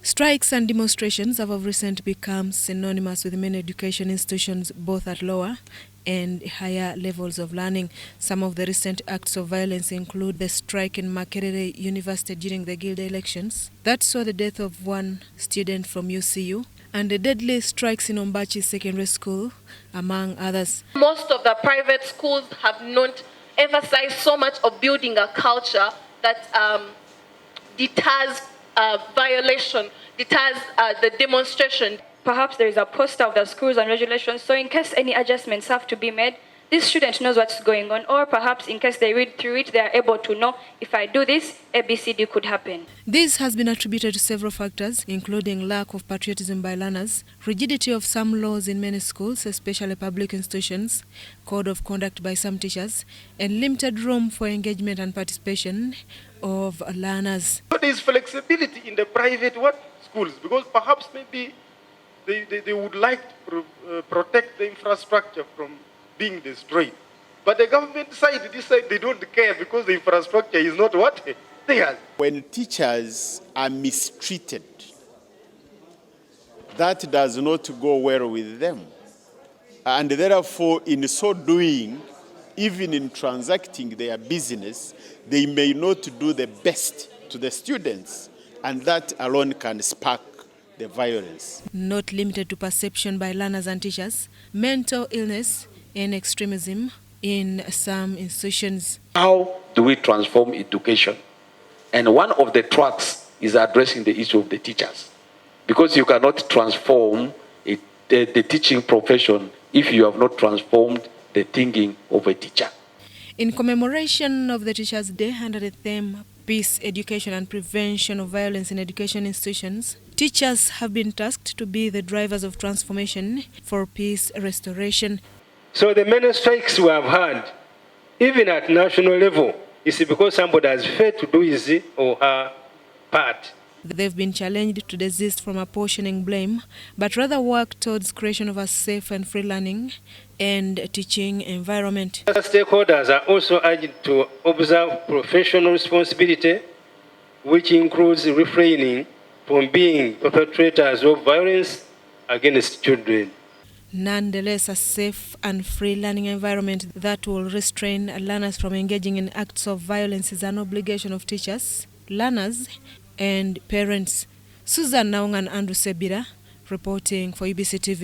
Strikes and demonstrations have of recent become synonymous with many education institutions, both at lower and higher levels of learning. Some of the recent acts of violence include the strike in Makerere University during the Gilda elections that saw the death of one student from UCU, and the deadly strikes in Ombachi Secondary School, among others. Most of the private schools have not emphasized so much of building a culture that deters violation, deters the demonstration. Perhaps there is a poster of the schools and regulations, so in case any adjustments have to be made, this student knows what's going on, or perhaps in case they read through it, they are able to know, if I do this, ABCD could happen. This has been attributed to several factors, including lack of patriotism by learners, rigidity of some laws in many schools, especially public institutions, code of conduct by some teachers, and limited room for engagement and participation of learners. There is flexibility in the private schools, because perhaps maybe they would like to protect the infrastructure from being destroyed. But the government side, this side, they don't care because the infrastructure is not what they have. When teachers are mistreated, that does not go well with them. And therefore, in so doing, even in transacting their business, they may not do the best to the students, and that alone can spark the violence. Not limited to perception by learners and teachers, mental illness and extremism in some institutions. How do we transform education? And one of the tracks is addressing the issue of the teachers. Because you cannot transform the teaching profession if you have not transformed the thinking of a teacher. In commemoration of the Teachers' Day under the theme Peace, Education and Prevention of Violence in Education Institutions, teachers have been tasked to be the drivers of transformation for peace restoration. So the many strikes we have had, even at national level, is because somebody has failed to do his or her part. They've been challenged to desist from apportioning blame, but rather work towards creation of a safe and free learning and teaching environment. Stakeholders are also urged to observe professional responsibility, which includes refraining from being perpetrators of violence against children. Nonetheless, a safe and free learning environment that will restrain learners from engaging in acts of violence is an obligation of teachers, learners, and parents. Susan Naung and Andrew Sebira reporting for UBC TV.